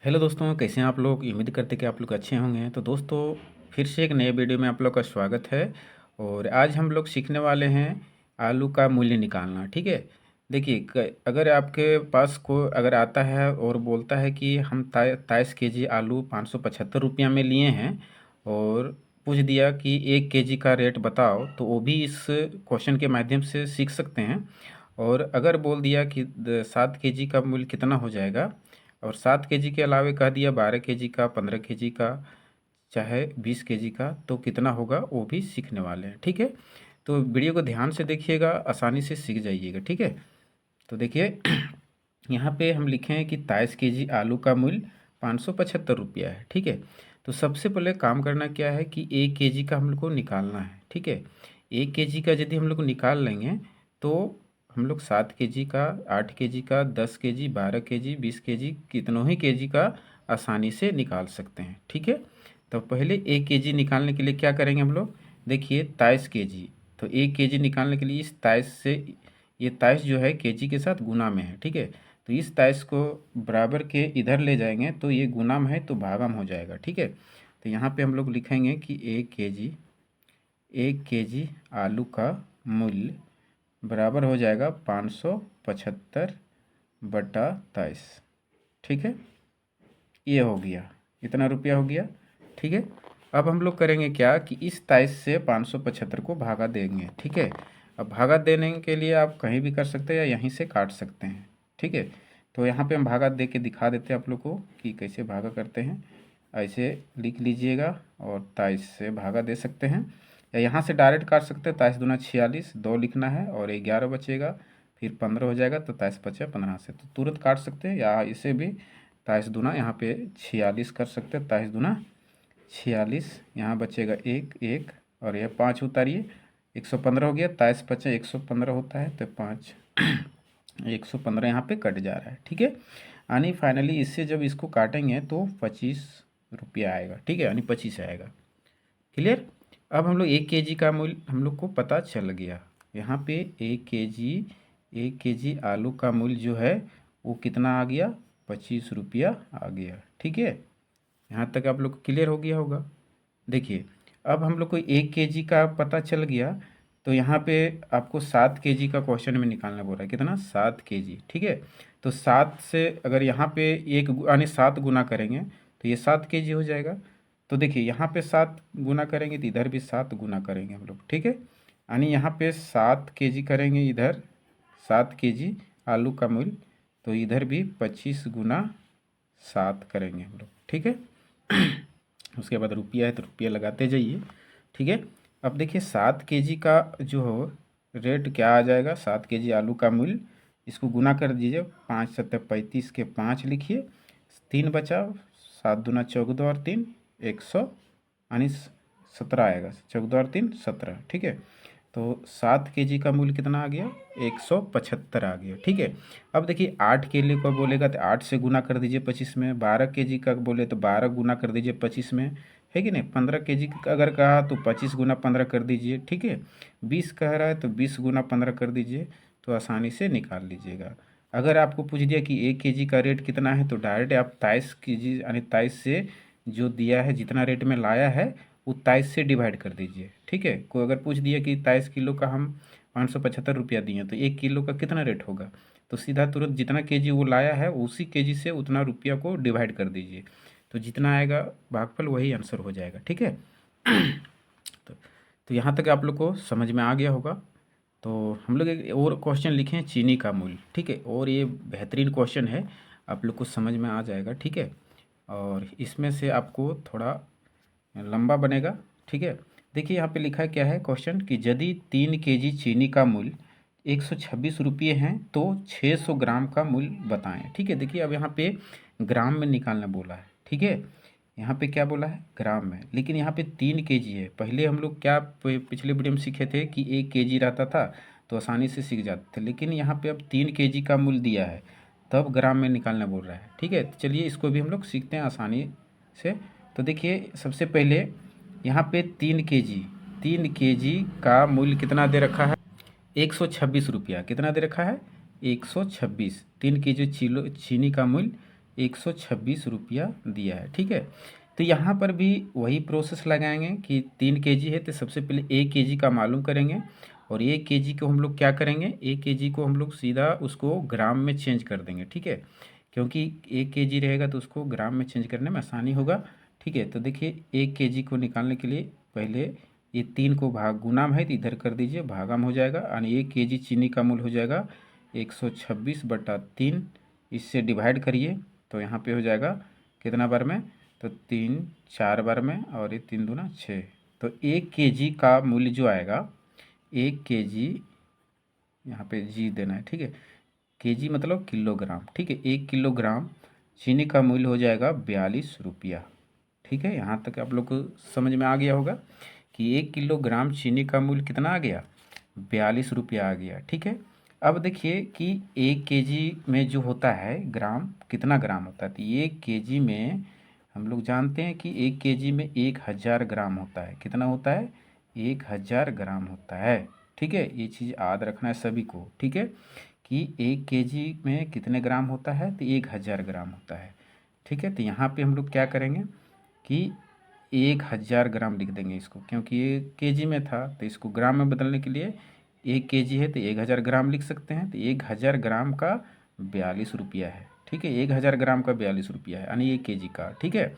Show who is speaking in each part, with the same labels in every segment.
Speaker 1: Hello दोस्तों, कैसे हैं आप लोग। उम्मीद करते कि आप लोग अच्छे होंगे। तो दोस्तों, फिर से एक नए वीडियो में आप लोग का स्वागत है। और आज हम लोग सीखने वाले हैं आलू का मूल्य निकालना। ठीक है। देखिए, अगर आपके पास को अगर आता है और बोलता है कि हम 23 केजी आलू 575 रुपया में लिए हैं और पूछ दिया कि 1 केजी का रेट बताओ, तो वो भी इस क्वेश्चन के माध्यम से सीख सकते हैं। और अगर बोल दिया कि 7 केजी का मूल्य कितना हो जाएगा, और 7 केजी के अलावे कह दिया 12 केजी का, 15 केजी का, चाहे 20 केजी का, तो कितना होगा वो भी सीखने वाले हैं। ठीक है। तो वीडियो को ध्यान से देखिएगा, आसानी से सीख जाइएगा। ठीक है। तो देखिए यहाँ पे हम लिखे हैं कि 23 केजी आलू का मूल्य 575 रुपया है। ठीक है। तो सबसे पहले काम करना क्या है कि 1 केजी का हम लोग को निकालना है। ठीक है। 1 केजी का यदि हम लोग को निकाल लेंगे तो हम लोग 7 केजी का, 8 केजी का, 10 केजी, 12 केजी, 20 केजी, कितनों ही केजी का आसानी से निकाल सकते हैं। ठीक है। तो पहले 1 केजी निकालने के लिए क्या करेंगे हम लोग। देखिए 23 केजी, तो 1 केजी निकालने के लिए इस 23 से, ये 23 जो है केजी के साथ गुना में है। ठीक है। तो इस 23 को बराबर के इधर ले जाएंगे तो ये गुना में है तो भागा में हो जाएगा। ठीक है। तो यहाँ पे हम लोग लिखेंगे कि 1 केजी आलू का मूल्य बराबर हो जाएगा 575/23। ठीक है। ये हो गया, इतना रुपया हो गया। ठीक है। अब हम लोग करेंगे क्या कि इस 23 से 575 को भागा देंगे। ठीक है। अब भागा देने के लिए आप कहीं भी कर सकते हैं या यहीं से काट सकते हैं। ठीक है। तो यहाँ पे हम भागा दे के दिखा देते हैं आप लोग को कि कैसे भागा करते हैं। ऐसे लिख लीजिएगा और 23 से भागा दे सकते हैं, या यहाँ से डायरेक्ट काट सकते हैं। 23×2 = 46, 2 लिखना है और 11 बचेगा, फिर 15 हो जाएगा, तो 23 बचे 15 से, तो तुरंत काट सकते हैं। या इसे भी 23 दूना यहाँ पे 46 कर सकते हैं। 23×2 = 46, यहाँ बचेगा 1 1 और यह 5 उतारिए, 115 हो गया। 23×5 = 115 होता है, तो 5 115 यहाँ पे कट जा रहा है। ठीक है। यानी फाइनली इससे जब इसको काटेंगे तो 25 रुपया आएगा। ठीक है, यानी 25 आएगा। क्लियर। अब हम लोग 1 केजी का मूल्य हम लोग को पता चल गया। यहाँ पे 1 केजी आलू का मूल्य जो है वो कितना आ गया, 25 रुपया आ गया। ठीक है। यहाँ तक आप लोग को क्लियर हो गया होगा। देखिए, अब हम लोग को 1 केजी का पता चल गया, तो यहाँ पे आपको 7 केजी का क्वेश्चन में निकालना बोल रहा है। कितना, 7 केजी। ठीक है। तो 7 से अगर यहाँ पे एक यानी 7 गुना करेंगे तो ये 7 केजी हो जाएगा। तो देखिए यहाँ पे 7 गुना करेंगे तो इधर भी 7 गुना करेंगे हम लोग। ठीक है। यानी यहाँ पे 7 केजी करेंगे, इधर 7 केजी आलू का मूल्य, तो इधर भी 25×7 करेंगे हम लोग। ठीक है। उसके बाद रुपया है तो रुपया लगाते जाइए। ठीक है। अब देखिए 7 केजी का जो हो रेट क्या आ जाएगा। 7 केजी आलू का मूल्य, इसको गुना कर दीजिए। 5×7 = 35 के 5 लिखिए, 3 बचा, 7×2 = 14 और 3 100, यानी 17 आएगा। 14 और 3 17। ठीक है। तो 7 केजी का मूल्य कितना आ गया, 175 आ गया। ठीक है। अब देखिए 8 केजी को बोलेगा तो 8 से गुना कर दीजिए 25 में। 12 केजी का बोले तो 12 गुना कर दीजिए 25 में, है कि नहीं। 15 केजी का अगर कहा तो 25×15 कर दीजिए। ठीक है। 20 कह रहा है तो 20×15 कर दीजिए, तो आसानी से निकाल लीजिएगा। अगर आपको पूछ दिया कि 1 केजी का रेट कितना है, तो डायरेक्ट आप 23 केजी यानी 23 से जो दिया है, जितना रेट में लाया है वो 23 से डिवाइड कर दीजिए। ठीक है। कोई अगर पूछ दिया कि 23 किलो का हम 575 रुपया दिए, तो 1 किलो का कितना रेट होगा, तो सीधा तुरंत जितना केजी वो लाया है उसी केजी से उतना रुपया को डिवाइड कर दीजिए, तो जितना आएगा भागफल वही आंसर हो जाएगा। ठीक है। तो, तो यहाँ तक आप लोग को समझ में आ गया होगा। तो हम लोग एक और क्वेश्चन लिखे हैं, चीनी का मूल्य। ठीक है। और ये बेहतरीन क्वेश्चन है, आप लोग को समझ में आ जाएगा। ठीक है। और इसमें से आपको थोड़ा लंबा बनेगा। ठीक है। देखिए यहाँ पे लिखा है क्या है क्वेश्चन, कि यदि 3 केजी चीनी का मूल्य 126 रुपये हैं तो 600 ग्राम का मूल्य बताएं। ठीक है। देखिए अब यहाँ पे ग्राम में निकालना बोला है। ठीक है। यहाँ पे क्या बोला है, ग्राम में, लेकिन यहाँ पे 3 केजी है। पहले हम लोग क्या पिछले वीडियो में सीखे थे कि 1 केजी रहता था तो आसानी से सीख जाते थे, लेकिन यहाँ पे अब 3 केजी का मूल्य दिया है तब ग्राम में निकालना बोल रहा है। ठीक है। तो चलिए इसको भी हम लोग सीखते हैं आसानी से। तो देखिए सबसे पहले यहाँ पे 3 केजी का मूल्य कितना दे रखा है, 126 रुपया। कितना दे रखा है, 126। 3 केजी चीनी का मूल्य 126 रुपया दिया है। ठीक है, तो यहाँ पर भी वही प्रोसेस लगाएंगे कि 3 kg है तो सबसे पहले 1 kg का मालूम करेंगे, और 1 kg को हम लोग क्या करेंगे, 1 kg को हम लोग सीधा उसको ग्राम में चेंज कर देंगे। ठीक है, क्योंकि 1 kg रहेगा तो उसको ग्राम में चेंज करने में आसानी होगा। ठीक है, तो देखिए 1 kg को निकालने के लिए पहले ये 3 को भाग गुना में है तो इधर कर दीजिए, भागा में हो जाएगा, यानी 1 kg चीनी का मूल्य हो जाएगा 126/3। इससे डिवाइड करिए तो यहाँ पे हो जाएगा कितना बार में, तो 3 4 बार में, और ये 3 दूना 6। तो 1 kg का मूल्य जो आएगा, 1 kg यहाँ पे जी देना है। ठीक है, kg मतलब किलोग्राम। ठीक है, 1 किलोग्राम चीनी का मूल्य हो जाएगा 42 रुपया। ठीक है, यहाँ तक आप लोग को समझ में आ गया होगा कि 1 किलोग्राम चीनी का मूल्य कितना आ गया, 42 रुपया आ गया। ठीक है, अब देखिए कि 1 kg में जो होता है ग्राम, कितना ग्राम होता है, तो 1 kg में हम लोग जानते हैं कि 1 kg में 1000 ग्राम होता है। कितना होता है, 1000 ग्राम होता है। ठीक है, ये चीज़ याद रखना है सभी को। ठीक है, कि 1 kg में कितने ग्राम होता है, तो 1000 ग्राम होता है। ठीक है, तो यहाँ पे हम लोग क्या करेंगे कि 1000 ग्राम लिख देंगे इसको, क्योंकि ये kg में था तो इसको ग्राम में बदलने के लिए 1 kg है तो 1000 ग्राम लिख सकते हैं। तो 1000 ग्राम का 42 रुपया है। ठीक है, 1000 ग्राम का 42 रुपया है, यानी 1 kg का। ठीक है,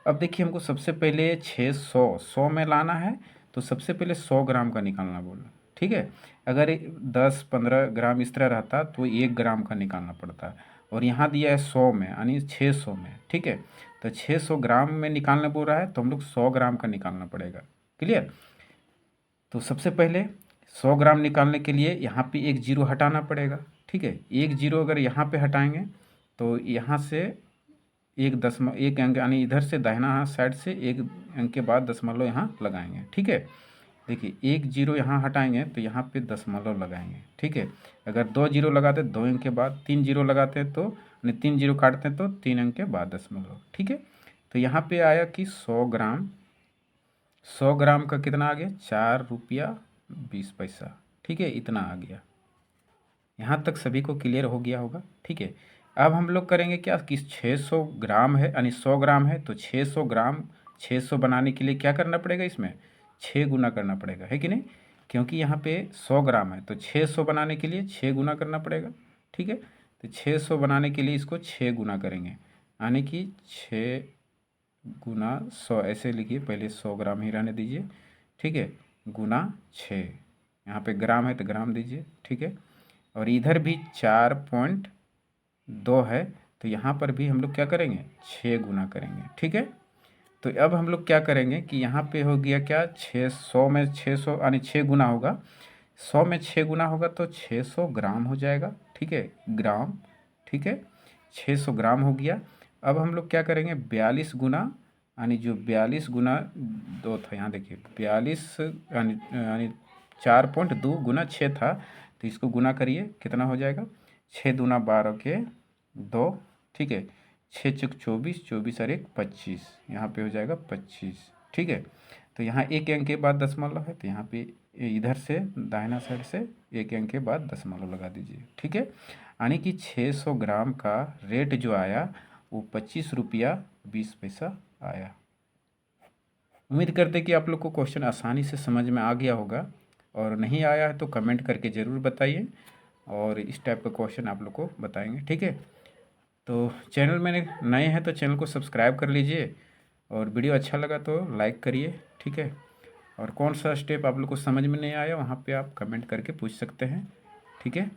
Speaker 1: अब देखिए हमको सबसे पहले 600 में लाना है, तो सबसे पहले 100 ग्राम का निकालना बोला। ठीक है, अगर 10-15 ग्राम इस तरह रहता तो 1 ग्राम का निकालना पड़ता, और यहाँ दिया है 100 में, यानी 600 में। ठीक है, तो 600 ग्राम में निकालने बोल रहा है तो हम लोग 100 ग्राम का निकालना पड़ेगा। क्लियर, तो सबसे पहले 100 ग्राम निकालने के लिए यहाँ पे एक जीरो हटाना पड़ेगा। ठीक है, एक जीरो अगर यहाँ पे हटाएंगे तो यहाँ से एक अंक, यानी इधर से दाहिना हाथ साइड से एक अंक के बाद दशमलव यहाँ लगाएंगे। ठीक है, देखिए एक जीरो यहाँ हटाएंगे तो यहाँ पे दशमलव लगाएंगे। ठीक है, अगर 2 जीरो लगाते 2 अंक के बाद, 3 जीरो लगाते हैं तो, यानी 3 जीरो काटते हैं तो 3 अंक के बाद दशमलव। ठीक है, तो यहाँ पे आया कि 100 ग्राम का कितना आ गया, 4 रुपया 20 पैसा। ठीक है, इतना आ गया। यहाँ तक सभी को क्लियर हो गया होगा। ठीक है, अब हम लोग करेंगे क्या कि 600 ग्राम है, यानी 100 ग्राम है, तो 600 ग्राम 600 बनाने के लिए क्या करना पड़ेगा, इसमें 6 गुना करना पड़ेगा, है कि नहीं, क्योंकि यहाँ पे 100 ग्राम है तो 600 बनाने के लिए 6 गुना करना पड़ेगा। ठीक है, तो 600 बनाने के लिए इसको 6 गुना करेंगे, यानी कि 6 गुना 100, ऐसे लिखिए, पहले 100 ग्राम ही रहने दीजिए। ठीक है, गुना 6, यहाँ पे ग्राम है तो ग्राम दीजिए। ठीक है, और इधर भी 4.2 है तो यहाँ पर भी हम लोग क्या करेंगे, 6 गुना करेंगे। ठीक है, तो अब हम लोग क्या करेंगे कि यहाँ पे हो गया क्या, 600 में 600, यानी 6 गुना होगा, 100 में 6 गुना होगा तो 600 ग्राम हो जाएगा। ठीक है, ग्राम। ठीक है, 600 ग्राम हो गया। अब हम लोग क्या करेंगे, 42 गुना, यानी जो 42 गुना 2 था, यहाँ देखिए 42, यानी 4.2 गुना 6 था, तो इसको गुना करिए, कितना हो जाएगा, 6 दूना 12 के 2। ठीक है, 6 चुक 24, 24 और 1 25, यहाँ पे हो जाएगा 25। ठीक है, तो यहाँ एक अंक के बाद दशमलव है तो यहाँ पे इधर से दाहिना साइड से एक अंक के बाद दशमलव लगा दीजिए। ठीक है, यानी कि 600 ग्राम का रेट जो आया वो 25 रुपया 20 पैसा आया। उम्मीद करते कि आप लोग को क्वेश्चन आसानी से समझ में आ गया होगा, और नहीं आया है तो कमेंट करके ज़रूर बताइए, और इस टाइप का क्वेश्चन आप लोग को बताएंगे। ठीक है, तो चैनल में नए हैं तो चैनल को सब्सक्राइब कर लीजिए, और वीडियो अच्छा लगा तो लाइक करिए। ठीक है, और कौन सा स्टेप आप लोग को समझ में नहीं आया वहाँ पे आप कमेंट करके पूछ सकते हैं। ठीक है।